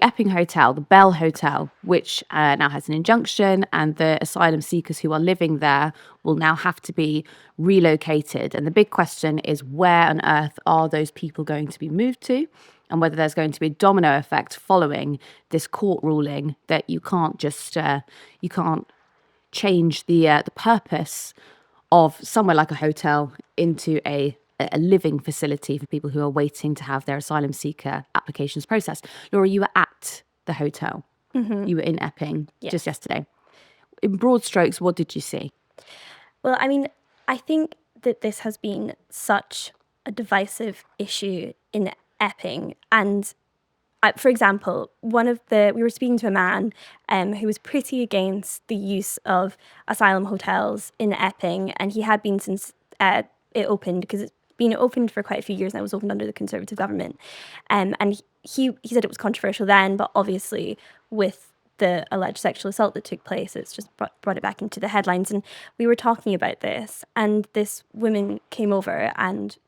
Epping Hotel, the Bell Hotel, which now has an injunction, and the asylum seekers who are living there will now have to be relocated. And the big question is, where on earth are those people going to be moved to? And whether there's going to be a domino effect following this court ruling that you can't just you can't change the purpose of somewhere like a hotel into a living facility for people who are waiting to have their asylum seeker applications processed. Laura, you were at the hotel. You were in Epping just yesterday. In broad strokes, what did you see? Well, I mean, I think that this has been such a divisive issue in Epping. And for example, we were speaking to a man who was pretty against the use of asylum hotels in Epping, and he had been since it opened, because it's been opened for quite a few years now. It was opened under the Conservative government. And he said it was controversial then, but obviously with the alleged sexual assault that took place, it's just brought it back into the headlines. And we were talking about this, and this woman came over, and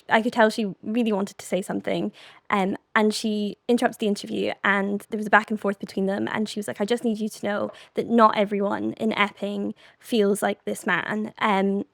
I could tell she really wanted to say something, and she interrupted the interview, and there was a back and forth between them, and she was like, I just need you to know that not everyone in Epping feels like this man.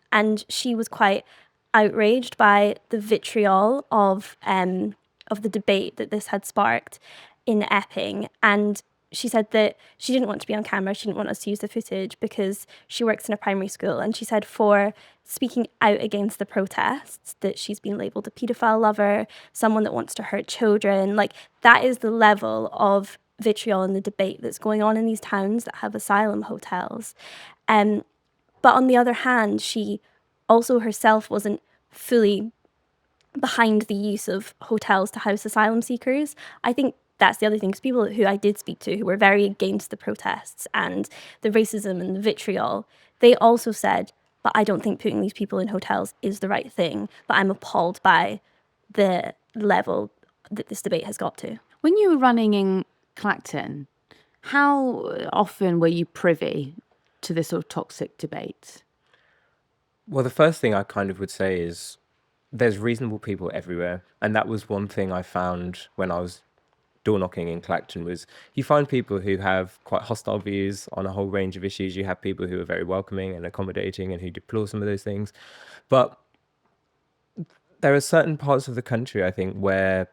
And she was quite outraged by the vitriol of the debate that this had sparked in Epping. And she said that she didn't want to be on camera. She didn't want us to use the footage because she works in a primary school. And she said for speaking out against the protests that she's been labelled a paedophile lover, someone that wants to hurt children. Like, that is the level of vitriol in the debate that's going on in these towns that have asylum hotels. But on the other hand, she also herself wasn't fully behind the use of hotels to house asylum seekers. I think that's the other thing, because people who I did speak to who were very against the protests and the racism and the vitriol, they also said, but I don't think putting these people in hotels is the right thing. But I'm appalled by the level that this debate has got to. When you were running in Clacton, how often were you privy to this sort of toxic debate? Well, the first thing I kind of would say is there's reasonable people everywhere. And that was one thing I found when I was door knocking in Clacton, was you find people who have quite hostile views on a whole range of issues. You have people who are very welcoming and accommodating and who deplore some of those things. But there are certain parts of the country, I think, where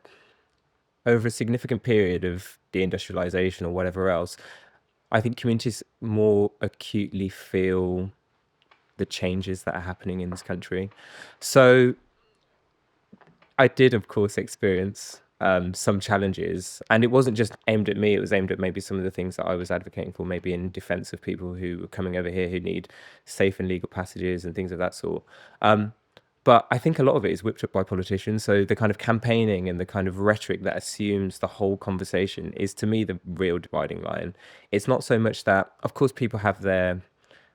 over a significant period of deindustrialization or whatever else, I think communities more acutely feel the changes that are happening in this country. So I did, of course, experience some challenges, and it wasn't just aimed at me, it was aimed at maybe some of the things that I was advocating for, maybe in defense of people who are coming over here who need safe and legal passages and things of that sort. But I think a lot of it is whipped up by politicians. So the kind of campaigning and the kind of rhetoric that assumes the whole conversation is, to me, the real dividing line. It's not so much that, of course, people have their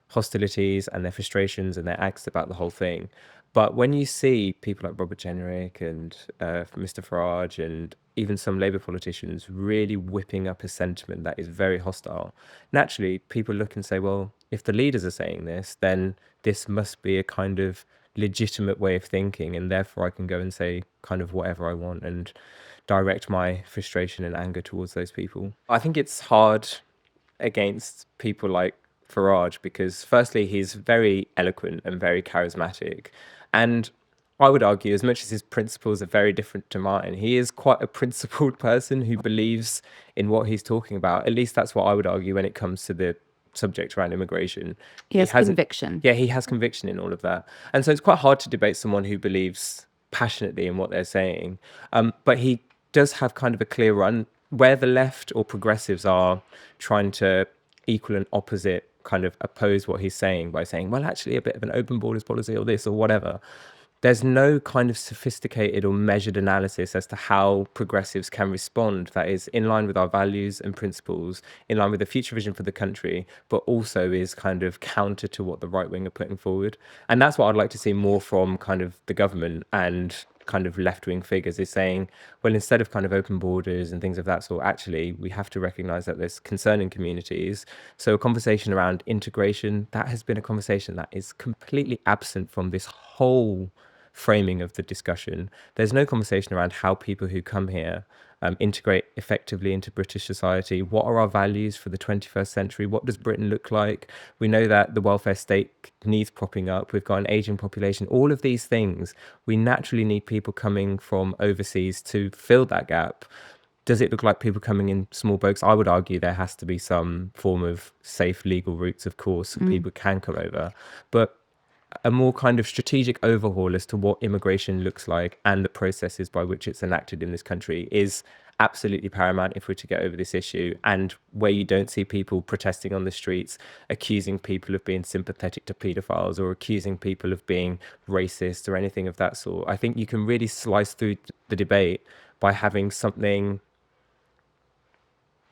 hostilities and their frustrations and their angst about the whole thing. But when you see people like Robert Jenrick and Mr. Farage and even some Labour politicians really whipping up a sentiment that is very hostile, naturally people look and say, well, if the leaders are saying this, then this must be a kind of legitimate way of thinking, and therefore I can go and say kind of whatever I want and direct my frustration and anger towards those people. I think it's hard against people like Farage because firstly, he's very eloquent and very charismatic. And I would argue, as much as his principles are very different to mine, he is quite a principled person who believes in what he's talking about. At least that's what I would argue when it comes to the subject around immigration. He has conviction. Yeah, he has conviction in all of that. And so it's quite hard to debate someone who believes passionately in what they're saying. But he does have kind of a clear run where the left or progressives are trying to equal and opposite kind of oppose what he's saying by saying, well, actually a bit of an open borders policy or this or whatever. There's no kind of sophisticated or measured analysis as to how progressives can respond that is in line with our values and principles, in line with the future vision for the country, but also is kind of counter to what the right wing are putting forward. And that's what I'd like to see more from kind of the government and kind of left-wing figures, is saying, well, instead of kind of open borders and things of that sort, actually, we have to recognise that there's concern in communities. So a conversation around integration, that has been a conversation that is completely absent from this whole framing of the discussion. There's no conversation around how people who come here integrate effectively into British society? What are our values for the 21st century? What does Britain look like? We know that the welfare state needs propping up. We've got an aging population. All of these things, we naturally need people coming from overseas to fill that gap. Does it look like people coming in small boats? I would argue there has to be some form of safe legal routes, of course, so people can come over. But a more kind of strategic overhaul as to what immigration looks like and the processes by which it's enacted in this country is absolutely paramount if we're to get over this issue. And where you don't see people protesting on the streets, accusing people of being sympathetic to paedophiles or accusing people of being racist or anything of that sort, I think you can really slice through the debate by having something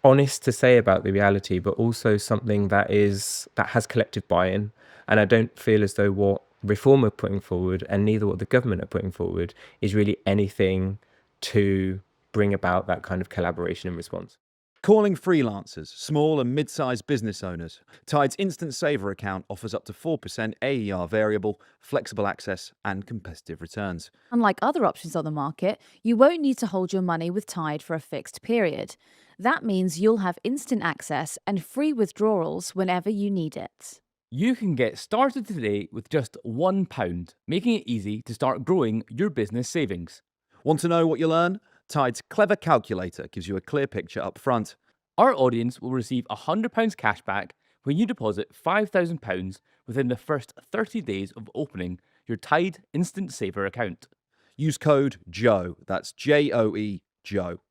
honest to say about the reality, but also something that has collective buy-in. And I don't feel as though what Reform are putting forward, and neither what the government are putting forward, is really anything to bring about that kind of collaboration and response. Calling freelancers, small and mid-sized business owners. Tide's Instant Saver account offers up to 4% AER variable, flexible access and competitive returns. Unlike other options on the market, you won't need to hold your money with Tide for a fixed period. That means you'll have instant access and free withdrawals whenever you need it. You can get started today with just £1, making it easy to start growing your business savings. Want to know what you'll earn? Tide's clever calculator gives you a clear picture up front. Our audience will receive £100 cash back when you deposit £5,000 within the first 30 days of opening your Tide Instant Saver account. Use code JOE, that's JOE, JOE.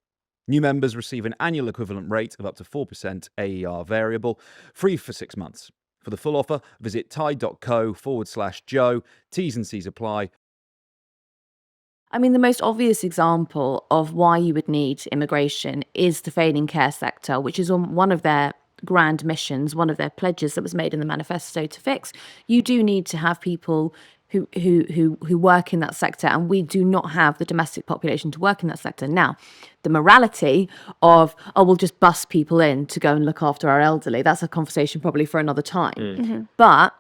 New members receive an annual equivalent rate of up to 4% AER variable, free for 6 months. For the full offer, visit tide.co/Joe. T's and C's apply. I mean, the most obvious example of why you would need immigration is the failing care sector, which is on one of their grand missions, one of their pledges that was made in the manifesto to fix. You do need to have people who work in that sector, and we do not have the domestic population to work in that sector. Now, the morality of, oh, we'll just bus people in to go and look after our elderly, that's a conversation probably for another time. But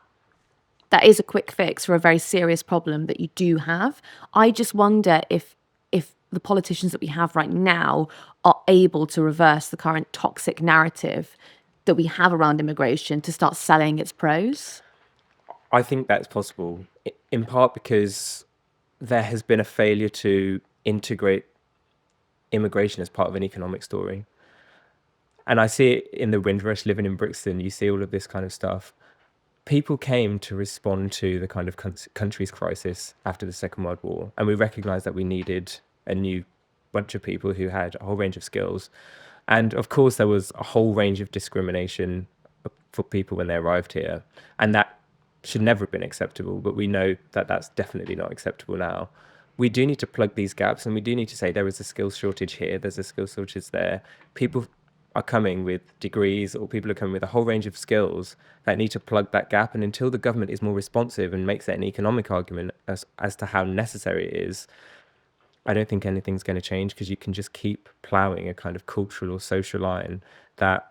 that is a quick fix for a very serious problem that you do have. I just wonder if the politicians that we have right now are able to reverse the current toxic narrative that we have around immigration to start selling its pros. I think that's possible, in part because there has been a failure to integrate immigration as part of an economic story. And I see it in the Windrush, living in Brixton, you see all of this kind of stuff. People came to respond to the kind of country's crisis after the Second World War, and we recognised that we needed a new bunch of people who had a whole range of skills. And of course, there was a whole range of discrimination for people when they arrived here, and that should never have been acceptable, but we know that that's definitely not acceptable now. We do need to plug these gaps, and we do need to say there is a skills shortage here, there's a skills shortage there. People are coming with degrees, or people are coming with a whole range of skills that need to plug that gap. And until the government is more responsive and makes it an economic argument as to how necessary it is, I don't think anything's going to change, because you can just keep ploughing a kind of cultural or social line that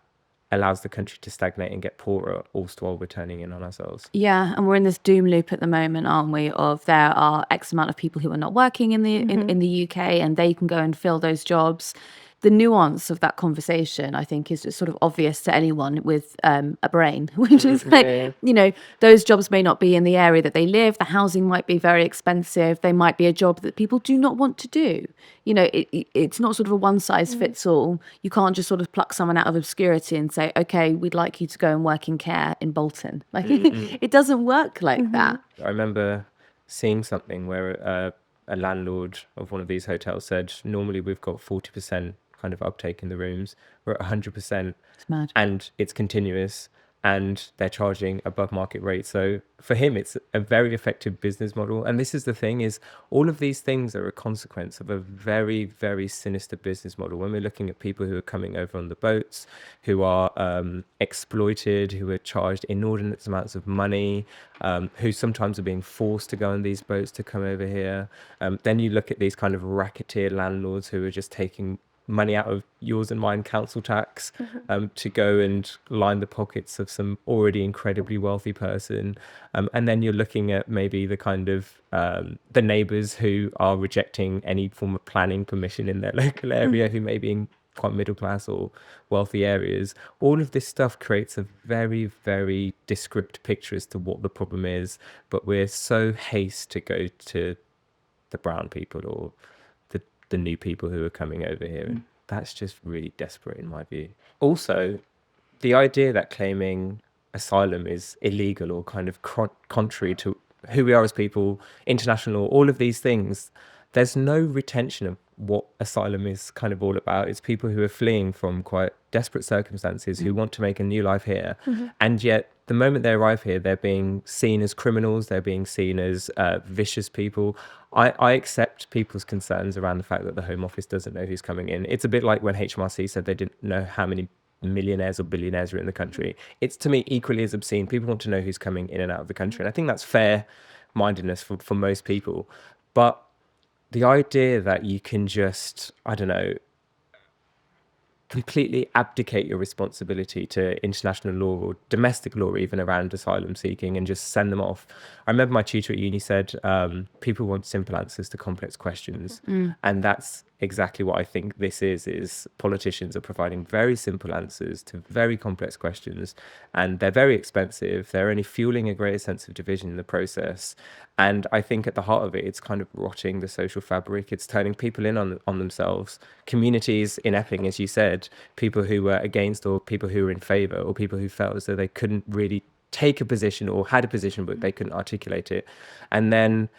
allows the country to stagnate and get poorer, all while we're turning in on ourselves. Yeah, and we're in this doom loop at the moment, aren't we? Of there are X amount of people who are not working in the in the UK, and they can go and fill those jobs. The nuance of that conversation, I think, is sort of obvious to anyone with a brain, which is like, you know, those jobs may not be in the area that they live. The housing might be very expensive. They might be a job that people do not want to do. You know, it's not sort of a one size fits all. You can't just sort of pluck someone out of obscurity and say, okay, we'd like you to go and work in care in Bolton. Like, it doesn't work like that. I remember seeing something where a landlord of one of these hotels said, normally we've got 40% kind of uptake in the rooms. We're at 100%. It's mad. And it's continuous, and they're charging above market rate. So for him, it's a very effective business model. And this is the thing, is all of these things are a consequence of a very, very sinister business model. When we're looking at people who are coming over on the boats, who are exploited, who are charged inordinate amounts of money, who sometimes are being forced to go on these boats to come over here. Then you look at these kind of racketeer landlords who are just taking money out of yours and mine council tax to go and line the pockets of some already incredibly wealthy person. And then you're looking at maybe the kind of the neighbours who are rejecting any form of planning permission in their local area, who may be in quite middle class or wealthy areas. All of this stuff creates a very, very descriptive picture as to what the problem is, but we're so haste to go to the brown people or the new people who are coming over here. And that's just really desperate in my view. Also, the idea that claiming asylum is illegal or kind of contrary to who we are as people, international law, all of these things, there's no retention of what asylum is kind of all about. It's people who are fleeing from quite desperate circumstances, who want to make a new life here. And yet the moment they arrive here, they're being seen as criminals, they're being seen as vicious people. I accept people's concerns around the fact that the Home Office doesn't know who's coming in. It's a bit like when HMRC said they didn't know how many millionaires or billionaires are in the country. It's, to me, equally as obscene. People want to know who's coming in and out of the country. And I think that's fair-mindedness for most people. But the idea that you can just, I don't know, completely abdicate your responsibility to international law or domestic law, even around asylum seeking, and just send them off. I remember my tutor at uni said, people want simple answers to complex questions. And that's exactly what I think this is politicians are providing very simple answers to very complex questions, and they're very expensive. They're only fueling a greater sense of division in the process. And I think at the heart of it, it's kind of rotting the social fabric. It's turning people in on themselves. Communities in Epping, as you said, people who were against or people who were in favour or people who felt as though they couldn't really take a position or had a position but they couldn't articulate it. And then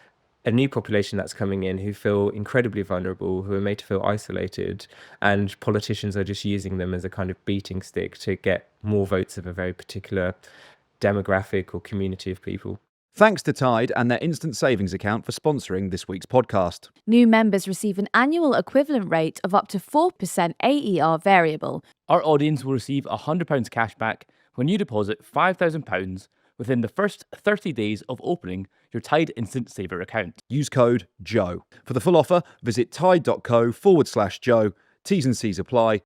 a new population that's coming in who feel incredibly vulnerable, who are made to feel isolated, and politicians are just using them as a kind of beating stick to get more votes of a very particular demographic or community of people. Thanks to Tide and their instant savings account for sponsoring this week's podcast. New members receive an annual equivalent rate of up to 4% AER variable. Our audience will receive £100 cash back when you deposit £5,000 within the first 30 days of opening your Tide Instant Saver account. Use code JOE. For the full offer, visit tide.co/Joe. T's and C's apply.